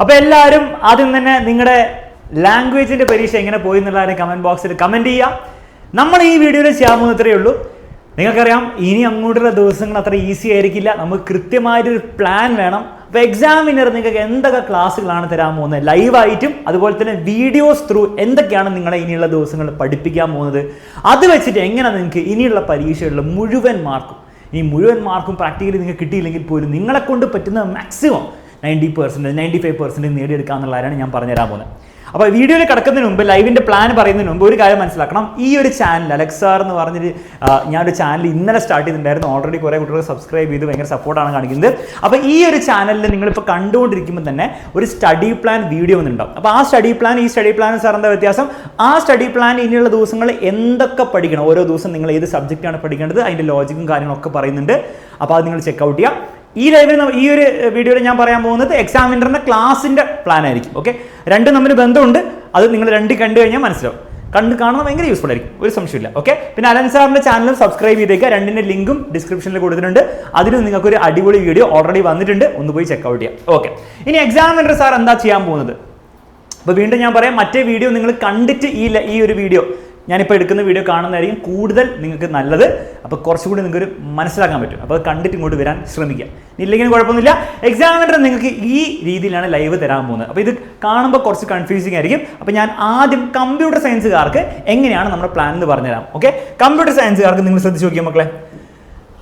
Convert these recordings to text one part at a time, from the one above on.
അപ്പോൾ എല്ലാവരും ആദ്യം തന്നെ നിങ്ങളുടെ ലാംഗ്വേജിന്റെ പരീക്ഷ എങ്ങനെ പോയി എന്നുള്ളതിനെ കമന്റ് ബോക്സിൽ കമന്റ് ചെയ്യുക. നമ്മൾ ഈ വീഡിയോയിൽ ചെയ്യാൻ പോകുന്നത്രേ ഉള്ളൂ. നിങ്ങൾക്കറിയാം ഇനി അങ്ങോട്ടുള്ള ദിവസങ്ങൾ അത്ര ഈസി ആയിരിക്കില്ല. നമുക്ക് കൃത്യമായിട്ടൊരു പ്ലാൻ വേണം. അപ്പോൾ എക്സാമിനർ നിങ്ങൾക്ക് എന്തൊക്കെ ക്ലാസ്സുകളാണ് തരാൻ പോകുന്നത്, ലൈവായിട്ടും അതുപോലെ തന്നെ വീഡിയോസ് ത്രൂ എന്തൊക്കെയാണ് നിങ്ങളെ ഇനിയുള്ള ദിവസങ്ങളിൽ പഠിപ്പിക്കാൻ പോകുന്നത്, അത് വെച്ചിട്ട് എങ്ങനെ നിങ്ങൾക്ക് ഇനിയുള്ള പരീക്ഷകളിൽ മുഴുവൻ മാർക്കും പ്രാക്ടിക്കലി നിങ്ങൾക്ക് കിട്ടിയില്ലെങ്കിൽ പോലും നിങ്ങളെ കൊണ്ട് പറ്റുന്ന മാക്സിമം 90%, 95% നേടിയെടുക്കുക എന്നുള്ളതാണ് ഞാൻ പറഞ്ഞുതരാൻ പോകുന്നത്. അപ്പോൾ വീഡിയോയിൽ കിടക്കുന്നതിന് മുമ്പ്, ലൈവിൻ്റെ പ്ലാൻ പറയുന്നതിന് മുമ്പ് ഒരു കാര്യം മനസ്സിലാക്കണം. ഈ ഒരു ചാനൽ അലക്സാർ എന്ന് പറഞ്ഞൊരു ഞാനൊരു ചാനൽ ഇന്നലെ സ്റ്റാർട്ട് ചെയ്തിട്ടുണ്ടായിരുന്നു. ഓൾറെഡി കുറേ കുട്ടികൾ സബ്സ്ക്രൈബ് ചെയ്ത് ഭയങ്കര സപ്പോർട്ടാണ് കാണിക്കുന്നത്. അപ്പോൾ ഈ ഒരു ചാനലിൽ നിങ്ങളിപ്പോൾ കണ്ടുകൊണ്ടിരിക്കുമ്പോൾ തന്നെ ഒരു സ്റ്റഡി പ്ലാൻ വീഡിയോ ഒന്നുണ്ടാവും. അപ്പോൾ ആ സ്റ്റഡി പ്ലാൻ സാർ എന്താ വ്യത്യാസം? ആ സ്റ്റഡി പ്ലാൻ ഇനിയുള്ള ദിവസങ്ങൾ എന്തൊക്കെ പഠിക്കണം, ഓരോ ദിവസം നിങ്ങൾ ഏത് സബ്ജക്റ്റാണ് പഠിക്കേണ്ടത്, അതിൻ്റെ ലോജിക്കും കാര്യങ്ങളൊക്കെ പറയുന്നുണ്ട്. അപ്പോൾ അത് നിങ്ങൾ ചെക്കൗട്ട് ചെയ്യുക. ഈ ഒരു വീഡിയോയിൽ ഞാൻ പറയാൻ പോകുന്നത് എക്സാമിനറിന്റെ ക്ലാസിന്റെ പ്ലാൻ ആയിരിക്കും. ഓക്കെ, രണ്ടും തമ്മിൽ ബന്ധമുണ്ട്. അത് നിങ്ങൾ കണ്ടു കഴിഞ്ഞാൽ മനസ്സിലാവും. കാണുന്നത് ഭയങ്കര യൂസ്ഫുൾ ആയിരിക്കും, ഒരു സംശയമില്ല. ഓക്കെ, പിന്നെ അലൻ സാറിന്റെ ചാനലും സബ്സ്ക്രൈബ് ചെയ്തേക്കുക. രണ്ടിന്റെ ലിങ്കും ഡിസ്ക്രിപ്ഷനിൽ കൊടുത്തിട്ടുണ്ട്. അതിലും നിങ്ങൾക്ക് ഒരു അടിപൊളി വീഡിയോ ഓൾറെഡി വന്നിട്ടുണ്ട്, ഒന്ന് പോയി ചെക്കൗട്ട് ചെയ്യാം. ഓക്കെ, ഇനി എക്സാമിനർ സാർ എന്താ ചെയ്യാൻ പോകുന്നത്? അപ്പോൾ വീണ്ടും ഞാൻ പറയാം, മറ്റേ വീഡിയോ നിങ്ങൾ കണ്ടിട്ട് ഈ ഒരു വീഡിയോ ഞാനിപ്പോൾ എടുക്കുന്ന വീഡിയോ കാണുന്നതായിരിക്കും കൂടുതൽ നിങ്ങൾക്ക് നല്ലത്. അപ്പോൾ കുറച്ചുകൂടി നിങ്ങൾക്ക് മനസ്സിലാക്കാൻ പറ്റും. അപ്പോൾ അത് കണ്ടിട്ട് ഇങ്ങോട്ട് വരാൻ ശ്രമിക്കുക. ഇല്ലെങ്കിലും കുഴപ്പമൊന്നുമില്ല. എക്സാമിനർ നിങ്ങൾക്ക് ഈ രീതിയിലാണ് ലൈവ് തരാൻ പോകുന്നത്. അപ്പോൾ ഇത് കാണുമ്പോൾ കുറച്ച് കൺഫ്യൂസിങ് ആയിരിക്കും. അപ്പോൾ ഞാൻ ആദ്യം കമ്പ്യൂട്ടർ സയൻസുകാർക്ക് എങ്ങനെയാണ് നമ്മുടെ പ്ലാൻ എന്ന് പറഞ്ഞുതരാം. ഓക്കെ, കമ്പ്യൂട്ടർ സയൻസുകാർക്ക് നിങ്ങൾ ശ്രദ്ധിച്ച് നോക്കിയാൽ മക്കളെ,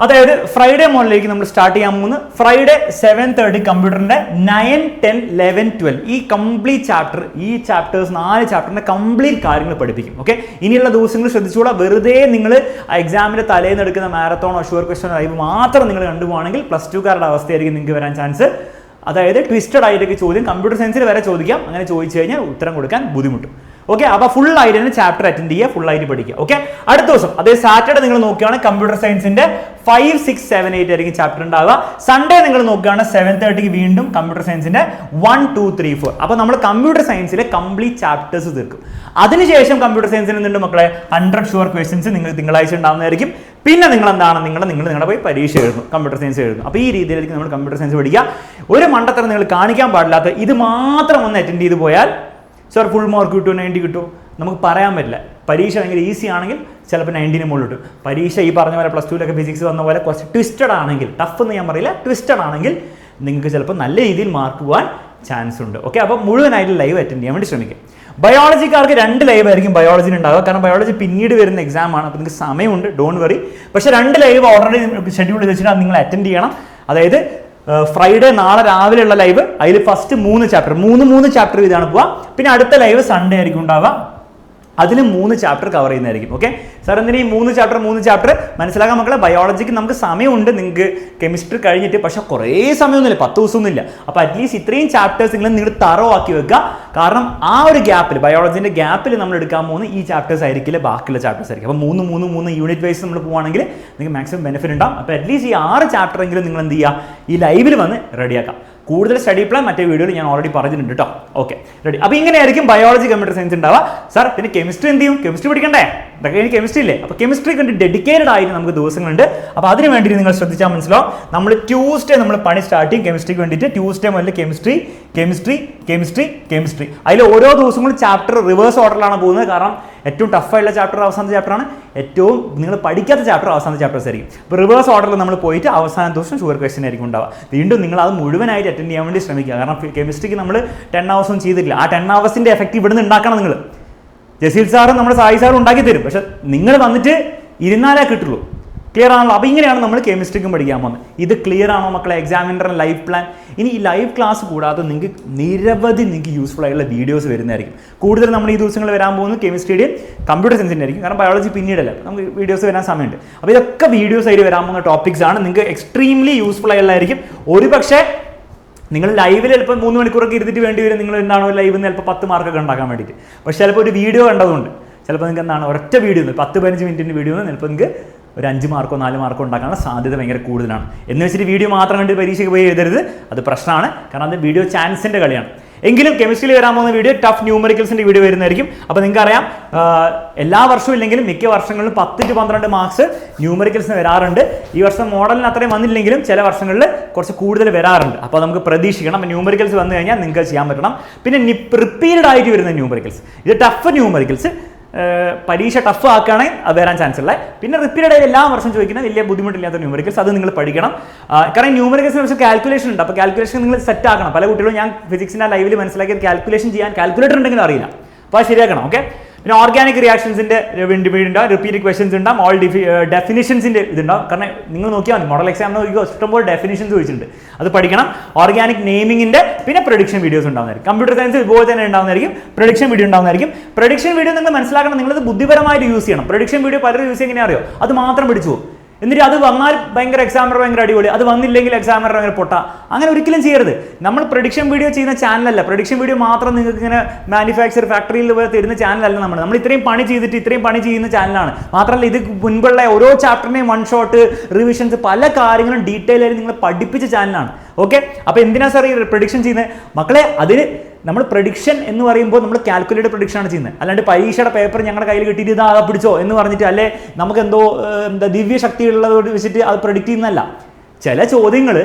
അതായത് ഫ്രൈഡേ മോണിലേക്ക് നമ്മൾ സ്റ്റാർട്ട് ചെയ്യാൻ പോകുന്നത്. ഫ്രൈഡേ 7:30 കമ്പ്യൂട്ടറിന്റെ 9, 10, 11, 12 ഈ കംപ്ലീറ്റ് ചാപ്റ്റർ, ഈ ചാപ്റ്റേഴ്സ് 4 ചാപ്റ്ററിന്റെ കംപ്ലീറ്റ് കാര്യങ്ങൾ പഠിപ്പിക്കും. ഓക്കെ, ഇനിയുള്ള ദിവസങ്ങൾ ശ്രദ്ധിച്ചോളാം. വെറുതെ നിങ്ങൾ എക്സാമിന്റെ തലേന്ന് എടുക്കുന്ന മാരത്തോണോ ഷുവർ ക്വസ്റ്റൻ ലൈവ് മാത്രം നിങ്ങൾ കണ്ടുപോകണമെങ്കിൽ +2കാരുടെ അവസ്ഥയായിരിക്കും നിങ്ങൾക്ക് വരാൻ ചാൻസ്. അതായത് ട്വിസ്റ്റഡ് ആയിട്ടൊക്കെ ചോദ്യം കമ്പ്യൂട്ടർ സയൻസിൽ വരെ ചോദിക്കാം. അങ്ങനെ ചോദിച്ചു കഴിഞ്ഞാൽ ഉത്തരം കൊടുക്കാൻ ബുദ്ധിമുട്ടും. ഓക്കെ, അപ്പോൾ ഫുൾ ആയിട്ട് തന്നെ ചാപ്റ്റർ അറ്റൻഡ് ചെയ്യുക, ഫുൾ ആയിട്ട് പഠിക്കുക. ഓക്കെ, അടുത്ത ദിവസം അതേ സാറ്റർഡേ നിങ്ങൾ നോക്കുകയാണ് കമ്പ്യൂട്ടർ സയൻസിന്റെ 5, 6, 7, 8 ആയിരിക്കും ചാപ്റ്റർ ഉണ്ടാവുക. സൺഡേ നിങ്ങൾ നോക്കുകയാണ് 7:30 വീണ്ടും കമ്പ്യൂട്ടർ സയൻസിന്റെ 1, 2, 3, 4. അപ്പോൾ നമ്മൾ കമ്പ്യൂട്ടർ സയൻസിലെ കംപ്ലീറ്റ് ചാപ്റ്റേഴ്സ് തീർക്കും. അതിനുശേഷം കമ്പ്യൂട്ടർ സയൻസിൽ നിന്നുണ്ട് മക്കളെ 100 ഷുവർ ക്വസ്റ്റ്യൻസ് നിങ്ങൾ തിങ്കളാഴ്ച ഉണ്ടാവുന്നതായിരിക്കും. പിന്നെ നിങ്ങൾ എന്താണ് നിങ്ങളുടെ പോയി പരീക്ഷ എഴുതുന്നു, കമ്പ്യൂട്ടർ സയൻസ് എഴുതുന്നു. അപ്പോൾ ഈ രീതിയിലായിരിക്കും നമ്മൾ കമ്പ്യൂട്ടർ സയൻസ് പഠിക്കുക. ഒരു മണ്ടത്തരം നിങ്ങൾ കാണിക്കാൻ പാടില്ലാത്ത ഇത് മാത്രം ഒന്ന് അറ്റൻഡ് ചെയ്ത് പോയാൽ സാർ ഫുൾ മാർക്ക് കിട്ടുമോ, 90 കിട്ടുമോ, നമുക്ക് പറയാൻ പറ്റില്ല. പരീക്ഷ ഭയങ്കര ഈസി ആണെങ്കിൽ ചിലപ്പോൾ 90 മുകളിൽ കിട്ടും. പരീക്ഷ ഈ പറഞ്ഞ പോലെ +2 ഫിസിക്സ് വന്ന പോലെ കുറച്ച് ട്വിസ്റ്റഡ് ആണെങ്കിൽ, ടഫ് എന്ന് ഞാൻ പറയില്ല, ട്വിസ്റ്റഡ് ആണെങ്കിൽ നിങ്ങൾക്ക് ചിലപ്പോൾ നല്ല രീതിയിൽ മാർക്ക് പോകാൻ ചാൻസ് ഉണ്ട്. ഓക്കെ, അപ്പോൾ മുഴുവനായിട്ട് ലൈവ് അറ്റൻഡ് ചെയ്യാൻ വേണ്ടി ശ്രമിക്കുക. ബയോളജിക്കാർക്ക് 2 ലൈവ് ആയിരിക്കും ബയോളജിന് ഉണ്ടാവുക. കാരണം ബയോളജി പിന്നീട് വരുന്ന എക്സാം ആണ്. അപ്പോൾ നിങ്ങൾക്ക് സമയമുണ്ട്, ഡോണ്ട് വറി. പക്ഷേ 2 ലൈവ് ഓൾറെഡി ഷെഡ്യൂൾ ചെയ്ത് വെച്ചിട്ട് നിങ്ങൾ അറ്റൻഡ് ചെയ്യണം. അതായത് ഫ്രൈഡേ നാളെ രാവിലെയുള്ള ലൈവ്, അതിൽ ഫസ്റ്റ് 3 ചാപ്റ്റർ ഇതാണ് പോവുക. പിന്നെ അടുത്ത ലൈവ് സൺഡേ ആയിരിക്കും ഉണ്ടാവുക. അതിൽ 3 ചാപ്റ്റർ കവർ ചെയ്യുന്നതായിരിക്കും. ഓക്കെ സാർ, എന്തിനാ ഈ 3 ചാപ്റ്റർ മനസ്സിലാക്കാൻ മക്കളെ? ബയോളജിക്ക് നമുക്ക് സമയമുണ്ട്, നിങ്ങൾക്ക് കെമിസ്ട്രി കഴിഞ്ഞിട്ട്. പക്ഷെ കുറേ സമയമൊന്നുമില്ല, 10 ദിവസമൊന്നുമില്ല. അപ്പോൾ അറ്റ്ലീസ്റ്റ് ഇത്രയും ചാപ്റ്റേഴ്സ് നിങ്ങൾ തറോ ആക്കി വെക്കുക. കാരണം ആ ഒരു ഗ്യാപ്പിൽ, ബയോളജിന്റെ ഗ്യാപ്പിൽ നമ്മൾ എടുക്കാൻ പോകുന്ന ഈ ചാപ്റ്റേഴ്സ് ആയിരിക്കില്ല, ബാക്കിയുള്ള ചാപ്റ്റേഴ്സ് ആയിരിക്കും. അപ്പോൾ 3 യൂണിറ്റ് വൈസ് നമ്മൾ പോവുകയാണെങ്കിൽ നിങ്ങൾക്ക് മാക്സിമം ബെനിഫിറ്റ് ഉണ്ടാവും. അപ്പോൾ അറ്റ്ലീസ്റ്റ് ഈ 6 ചാപ്റ്റർ എങ്കിലും നിങ്ങൾ എന്ത് ചെയ്യുക, ഈ ലൈവിൽ വന്ന് റെഡിയാക്കാം. കൂടുതൽ സ്റ്റഡി പ്ലാൻ മറ്റേ വീഡിയോയിൽ ഞാൻ ഓൾറെഡി പറഞ്ഞിട്ടുണ്ട് കേട്ടോ. Okay, ready. അപ്പോൾ ഇങ്ങനെയായിരിക്കും ബയോളജി, കമ്പ്യൂട്ടർ സയൻസ് ഉണ്ടാവുക. സാർ പിന്നെ കെമിസ്ട്രി എന്ത് ചെയ്യും? കെമിസ്ട്രി പഠിക്കണ്ടേ? ഇതൊക്കെ എനിക്ക് കെമിസ്ട്രി ഇല്ലേ? അപ്പോൾ കെമിസ്ട്രിക്ക് വേണ്ടി ഡെഡിക്കേറ്റഡ് ആയിട്ട് നമുക്ക് ദിവസങ്ങളുണ്ട്. അപ്പോൾ അതിന് വേണ്ടി നിങ്ങൾ ശ്രദ്ധിച്ചാൽ മനസ്സിലാവും. നമ്മൾ ട്യൂസ്ഡേ നമ്മൾ പണി സ്റ്റാർട്ട് ചെയ്യും കെമിസ്ട്രിക്ക് വേണ്ടിയിട്ട്. ട്യൂസ്ഡേ മുതൽ കെമിസ്ട്രി അതിൽ ഓരോ ദിവസങ്ങളും ചാപ്റ്റർ റിവേഴ്സ് ഓർഡറിലാണ് പോകുന്നത്. കാരണം ഏറ്റവും ടഫായിട്ടുള്ള ചാപ്റ്റർ അവസാനത്തെ ചാപ്റ്ററാണ്, ഏറ്റവും നിങ്ങൾ പഠിക്കാത്ത ചാപ്റ്റർ അവസാനത്തെ ചാപ്റ്റേഴ്സ് ആയിരിക്കും. അപ്പോൾ റിവേഴ്സ് ഓർഡറിൽ നമ്മൾ പോയിട്ട് അവസാന ദിവസം ഷുവർ ക്വസ്റ്റ്യൻ ആയിരിക്കും ഉണ്ടാവുക. വീണ്ടും നിങ്ങൾ അത് മുഴുവനായിട്ട് അറ്റൻഡ് ചെയ്യാൻ വേണ്ടി ശ്രമിക്കുക. കാരണം കെമിസ്ട്രിക്ക് നമ്മൾ 10 hours ഒന്നും ചെയ്തിട്ടില്ല. ആ 10 hours എഫക്റ്റ് ഇവിടുന്ന് ഉണ്ടാക്കണം. നിങ്ങൾ ജസീൽ സാറും നമ്മുടെ സായി സാറും ഉണ്ടാക്കി തരും. പക്ഷെ നിങ്ങൾ വന്നിട്ട് ഇരുന്നാലേ കിട്ടുള്ളൂ. ക്ലിയർ ആണല്ലോ? അപ്പോൾ ഇങ്ങനെയാണ് നമ്മൾ കെമിസ്ട്രിക്കും പഠിക്കാൻ പോകുന്നത്. ഇത് ക്ലിയർ ആണോ മക്കളെ? എക്സാമിനറിന്റെ ലൈവ് പ്ലാൻ. ഇനി ഈ ലൈവ് ക്ലാസ് കൂടാതെ നിങ്ങൾക്ക് നിരവധി യൂസ്ഫുൾ ആയിട്ടുള്ള വീഡിയോസ് വരുന്നതായിരിക്കും. കൂടുതൽ നമ്മൾ ഈ ദിവസങ്ങളിൽ വരാൻ പോകുന്നത് കെമിസ്ട്രിയുടെയും കമ്പ്യൂട്ടർ സയൻസിൻ്റെ ആയിരിക്കും. കാരണം ബയോളജി പിന്നീടല്ല, നമുക്ക് വീഡിയോസ് വരാൻ സമയമുണ്ട്. അപ്പോൾ ഇതൊക്കെ വീഡിയോസ് ആയിട്ട് വരാൻ പോകുന്ന ടോപ്പിക്സ് ആണ്. നിങ്ങൾക്ക് എക്സ്ട്രീംലി യൂസ്ഫുൾ ആയിട്ടുള്ളതായിരിക്കും. ഒരു പക്ഷേ നിങ്ങൾ ലൈവിൽ ചിലപ്പോൾ 3 മണിക്കൂറൊക്കെ ഇരുന്നിട്ട് വേണ്ടി വരും. നിങ്ങൾ എന്താണോ ലൈവിൽ നിന്ന് ചിലപ്പോൾ 10 മാർക്കൊക്കെ ഉണ്ടാക്കാൻ വേണ്ടിയിട്ട്. പക്ഷേ ചിലപ്പോൾ ഒരു വീഡിയോ കണ്ടതുകൊണ്ട് ചിലപ്പോൾ നിങ്ങൾക്ക് എന്താണ് ഒരൊറ്റ വീഡിയോ 10-15 മിനിറ്റിൻ്റെ വീഡിയോ ചിലപ്പോൾ നിങ്ങൾക്ക് ഒരു 5 മാർക്കോ 4 മാർക്കോ ഉണ്ടാക്കാനുള്ള സാധ്യത ഭയങ്കര കൂടുതലാണ്. എന്ന് വെച്ചിട്ട് വീഡിയോ മാത്രം കണ്ട് പരീക്ഷയ്ക്ക് പോയി എഴുതരുത്, അത് പ്രശ്നമാണ്. കാരണം അത് വീഡിയോ ചാൻസിൻ്റെ കളിയാണ്. എങ്കിലും കെമിസ്ട്രിയിൽ വരാൻ പോകുന്ന വീഡിയോ ടഫ് ന്യൂമറിക്കൽസിന്റെ വീഡിയോ വരുന്നതായിരിക്കും. അപ്പോൾ നിങ്ങൾക്ക് അറിയാം എല്ലാ വർഷവും ഇല്ലെങ്കിലും മിക്ക വർഷങ്ങളിലും 10 to 12 മാർക്സ് ന്യൂമറിക്കൽസിന് വരാറുണ്ട്. ഈ വർഷം മോഡലിന് അത്രയും വന്നില്ലെങ്കിലും ചില വർഷങ്ങളിൽ കുറച്ച് കൂടുതൽ വരാറുണ്ട്. അപ്പോൾ നമുക്ക് പ്രതീക്ഷിക്കണം. ന്യൂമറിക്കൽസ് വന്നു കഴിഞ്ഞാൽ നിങ്ങൾക്ക് ചെയ്യാൻ പറ്റണം. പിന്നെ റിപ്പീറ്റഡ് ആയിട്ട് വരുന്ന ന്യൂമറിക്കൽസ്, ഇത് ടഫ് ന്യൂമറിക്കൽസ്, പരീക്ഷ ടഫ് ആക്കുകയാണെങ്കിൽ വരാൻ ചാൻസ് ഉള്ളത്. പിന്നെ റിപ്പീറ്റഡ് ആയി എല്ലാ വർഷം ചോദിക്കുന്ന വലിയ ബുദ്ധിമുട്ടില്ലാത്ത ന്യൂമറിക്കൽസ്, അത് നിങ്ങൾ പഠിക്കണം. കാരണം ന്യൂമറിക്കൽസിന് കുറച്ച് കാൽക്കുലേഷൻ ഉണ്ട്. അപ്പോൾ കാൽക്കുലേഷൻ നിങ്ങൾ സെറ്റ് ആക്കണം. പല കുട്ടികളും ഞാൻ ഫിസിക്സിൻ്റെ ലൈവിൽ മനസ്സിലാക്കിയത് കാൽക്കുലേഷൻ ചെയ്യാൻ കാൽക്കുലേറ്റർ ഉണ്ടെങ്കിൽ അറിയില്ല. അപ്പോൾ അത് ശരിയാക്കണം. ഓക്കെ. പിന്നെ ഓർഗാനിക് റിയാക്ഷൻസിന്റെ ഉണ്ടാവും, റിപ്പീറ്റ് ക്വസ്റ്റൻസ് ഉണ്ടാവും, ഓൾ ഡെഫിനിഷൻസിന്റെ ഇതുണ്ടാവും. കാരണം നിങ്ങൾ നോക്കിയാൽ മതി, മോഡൽ എക്സാമിന് നോക്കിയോ ഇഷ്ടംപോലെ ഡെഫിനിഷൻസ് ചോദിച്ചിട്ടുണ്ട്, അത് പഠിക്കണം. ഓർഗാനിക് നെയിമിങ്ങിന്റെ പിന്നെ പ്രൊഡിക്ഷൻ വീഡിയോസ് ഉണ്ടാവുന്നതായിരിക്കും. കമ്പ്യൂട്ടർ സയൻസ് ഇതുപോലെ തന്നെ ഉണ്ടാവുന്നതായിരിക്കും. പ്രൊഡിക്ഷൻ വീഡിയോ ഉണ്ടാവുന്നതായിരിക്കും. പ്രൊഡിക്ഷൻ വീഡിയോ നിങ്ങൾ മനസ്സിലാക്കണം, നിങ്ങളത് ബുദ്ധിപരമായിട്ട് യൂസ് ചെയ്യണം. പ്രൊഡിക്ഷൻ വീഡിയോ പലരും യൂസ് ചെയ്യുക എങ്ങനെ അറിയോ, അത് മാത്രം പഠിച്ചു പോകും. എന്നിട്ട് അത് വന്നാൽ ഭയങ്കര എക്സാമിനർ ഭയങ്കര അടിപൊളി, അത് വന്നില്ലെങ്കിൽ എക്സാമിനർ ഭയങ്കര പൊട്ട. അങ്ങനെ ഒരിക്കലും ചെയ്യരുത്. നമ്മൾ പ്രൊഡിക്ഷൻ വീഡിയോ ചെയ്യുന്ന ചാനലല്ല. പ്രൊഡിക്ഷൻ വീഡിയോ മാത്രം നിങ്ങൾക്ക് ഇങ്ങനെ മാനുഫാക്ചർ ഫാക്ടറിയിൽ തരുന്ന ചാനലല്ല. നമ്മൾ ഇത്രയും പണി ചെയ്തിട്ട് ഇത്രയും പണി ചെയ്യുന്ന ചാനലാണ്. മാത്രമല്ല ഇത് മുൻപുള്ള ഓരോ ചാപ്റ്ററിനെയും വൺ ഷോട്ട് റിവിഷൻസ് പല കാര്യങ്ങളും ഡീറ്റെയിൽ ആയിട്ട് നിങ്ങൾ പഠിപ്പിച്ച ചാനലാണ്. ഓക്കെ. അപ്പോൾ എന്തിനാ സാർ ഈ പ്രൊഡിക്ഷൻ ചെയ്യുന്നത് മക്കളെ? അതിന് നമ്മൾ പ്രൊഡിക്ഷൻ എന്ന് പറയുമ്പോൾ നമ്മൾ കാൽക്കുലേറ്റഡ് പ്രൊഡിക്ഷൻ ആണ് ചെയ്യുന്നത്. അല്ലാണ്ട് പരീക്ഷയുടെ പേപ്പർ ഞങ്ങളുടെ കയ്യിൽ കിട്ടിയിട്ട് ഇത് ആകെ പിടിച്ചോ എന്ന് പറഞ്ഞിട്ട്, അല്ലെ നമുക്ക് എന്തോ ദിവ്യ ശക്തിയുള്ളതോട് വെച്ചിട്ട് അത് പ്രൊഡിക്റ്റ് ചെയ്യുന്നതല്ല. ചില ചോദ്യങ്ങൾ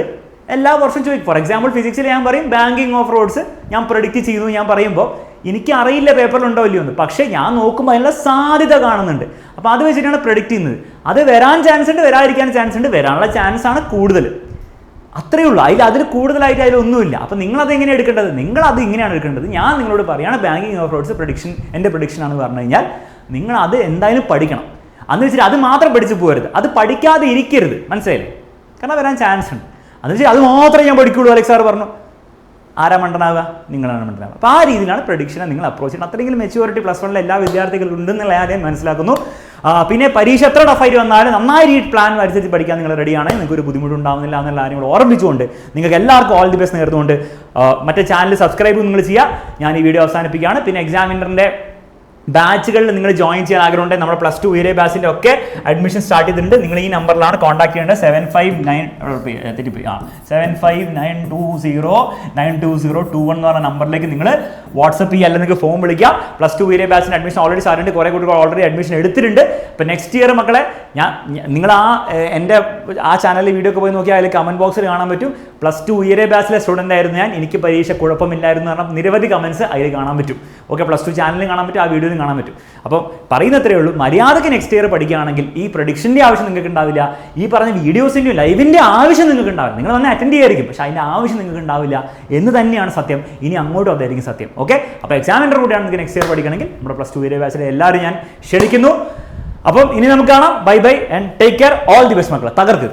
എല്ലാ വർഷവും ചോദിക്കും. ഫോർ എക്സാമ്പിൾ ഫിസിക്സിൽ ഞാൻ പറയും ബാങ്കിങ് ഓഫ് റോഡ്സ് ഞാൻ പ്രൊഡിക്റ്റ് ചെയ്യുന്നു. ഞാൻ പറയുമ്പോൾ എനിക്ക് അറിയില്ല പേപ്പറിലുണ്ടോ ഇല്ലയോ എന്ന്, പക്ഷേ ഞാൻ നോക്കുമ്പോൾ അതിനുള്ള സാധ്യത കാണുന്നുണ്ട്. അപ്പോൾ അത് വെച്ചിട്ടാണ് പ്രൊഡിക്റ്റ് ചെയ്യുന്നത്. അത് വരാൻ ചാൻസ് ഉണ്ട്, വരാതിരിക്കാൻ ചാൻസ് ഉണ്ട്. വരാനുള്ള ചാൻസ് ആണ് കൂടുതൽ, അത്രയേ ഉള്ളൂ. അതിൽ കൂടുതലായിട്ട് അതിലൊന്നുമില്ല. അപ്പോൾ നിങ്ങളത് എങ്ങനെ എടുക്കേണ്ടത്? നിങ്ങളത് ഇങ്ങനെയാണ് എടുക്കേണ്ടത്. ഞാൻ നിങ്ങളോട് പറയുകയാണ് ബാങ്കിങ് ഓഫ് റോഡ്സ് പ്രൊഡിക്ഷൻ എൻ്റെ പ്രൊഡിക്ഷൻ ആണെന്ന് പറഞ്ഞു കഴിഞ്ഞാൽ നിങ്ങൾ അത് എന്തായാലും പഠിക്കണം. അന്ന് വെച്ചിട്ട് അത് മാത്രം പഠിച്ചു പോകരുത്, അത് പഠിക്കാതെ ഇരിക്കരുത്. മനസ്സിലായില്ലേ? കാരണം വരാൻ ചാൻസ് ഉണ്ട്. അതെന്ന് വെച്ചാൽ അത് മാത്രമേ ഞാൻ പഠിക്കുകയുള്ളൂ അലക്സ് സാർ പറഞ്ഞു. ആരാ മണ്ടനാവുക? നിങ്ങളാണ് മണ്ടനാവുക. അപ്പോൾ ആ രീതിയിലാണ് പ്രൊഡിക്ഷനെ നിങ്ങൾ അപ്രോച്ച് ചെയ്യുന്നത്. അത്രയെങ്കിലും മെച്യൂരിറ്റി പ്ലസ് വണ്ണിലെ എല്ലാ വിദ്യാർത്ഥികളും ഉണ്ടെന്നുള്ള ഞാൻ മനസ്സിലാക്കുന്നു. പിന്നെ പരീക്ഷ എത്ര ടഫായിട്ട് വന്നാലും നന്നായി ഈ പ്ലാൻ അനുസരിച്ച് പഠിക്കാൻ നിങ്ങൾ റെഡിയാണ്. നിങ്ങൾക്ക് ഒരു ബുദ്ധിമുട്ടുണ്ടാവുന്നില്ല എന്നുള്ള കാര്യങ്ങൾ ഓർമ്മിച്ചുകൊണ്ട് നിങ്ങൾക്ക് എല്ലാവർക്കും ഓൾ ദി ബെസ്റ്റ് നേർന്നുകൊണ്ട് മറ്റേ ചാനൽ സബ്സ്ക്രൈബ് നിങ്ങൾ ചെയ്യുക. ഞാൻ ഈ വീഡിയോ അവസാനിപ്പിക്കുകയാണ്. പിന്നെ എക്സാമിനറിൻ്റെ ബാച്ചുകളിൽ നിങ്ങൾ ജോയിൻ ചെയ്യാൻ ആഗ്രഹമുണ്ടെങ്കിൽ നമ്മുടെ പ്ലസ് 2 ഉയരെ ബാച്ചിൻ്റെ ഒക്കെ അഡ്മിഷൻ സ്റ്റാർട്ട് ചെയ്തിട്ടുണ്ട്. നിങ്ങൾ ഈ നമ്പറിലാണ് കോൺടാക്ട് ചെയ്യേണ്ടത്. 75920920 എന്ന് പറഞ്ഞ നമ്പറിലേക്ക് നിങ്ങൾ വാട്സപ്പ് ചെയ്യുക, അല്ലെങ്കിൽ നിങ്ങൾക്ക് ഫോൺ വിളിക്കുക. പ്ലസ് 2 ഉയരെ ബാച്ചിൻ്റെ അഡ്മിഷൻ ഓൾറെഡി സ്റ്റാർട്ട് ചെയ്തിട്ടുണ്ട്. കുറേ കുട്ടികൾ ഓൾറെഡി അഡ്മിഷൻ എടുത്തിട്ടുണ്ട്. അപ്പോൾ നെക്സ്റ്റ് ഇയർ മക്കളെ നിങ്ങൾ എൻ്റെ ആ ചാനലിൽ വീഡിയോ ഒക്കെ പോയി നോക്കിയാൽ അതിൽ കമൻറ്റ് ബോക്സിൽ കാണാൻ പറ്റും. പ്ലസ് 2 ഉയരെ ബാച്ചിലെ സ്റ്റുഡൻ്റ് ആയിരുന്നു ഞാൻ, എനിക്ക് പരീക്ഷ കുഴപ്പമില്ലായിരുന്നു കാരണം നിരവധി കമൻറ്റ്സ് അതിൽ കാണാൻ പറ്റും. ഓക്കെ. പ്ലസ് 2 ചാനലിൽ കാണാൻ പറ്റും, ആ വീഡിയോയിൽ കാണാൻ പറ്റും. അപ്പോൾ പറയുന്നത്രേ ഉള്ളൂ, മര്യാദയ്ക്ക് നെക്സ്റ്റ് ഇയർ പഠിക്കുകയാണെങ്കിൽ ഈ പ്രൊഡിക്ഷൻ്റെ ആവശ്യം നിങ്ങൾക്ക് ഉണ്ടാവില്ല, ഈ പറഞ്ഞ വീഡിയോസിൻ്റെയും ലൈവിൻ്റെ ആവശ്യം നിങ്ങൾക്ക് ഉണ്ടാവില്ല. നിങ്ങൾ വന്ന് അറ്റൻഡ് ചെയ്യായിരിക്കും, പക്ഷേ അതിൻ്റെ ആവശ്യം നിങ്ങൾക്ക് ഉണ്ടാവില്ല എന്ന് തന്നെയാണ് സത്യം. ഇനി അങ്ങോട്ടും അതായിരിക്കും സത്യം. ഓക്കെ. അപ്പോൾ എക്സാമിൻ്റെ കൂടെയാണ് നിങ്ങൾക്ക് നെക്സ്റ്റ് ഇയർ പഠിക്കണമെങ്കിൽ നമ്മുടെ പ്ലസ് 2 ഉയരെ ബാച്ചിലെ എല്ലാവരും ഞാൻ ക്ഷണിക്കുന്നു. അപ്പം ഇനി നമുക്ക് കാണാം. Bye bye and take care. All the best മക്കളെ. തകർക്ക്.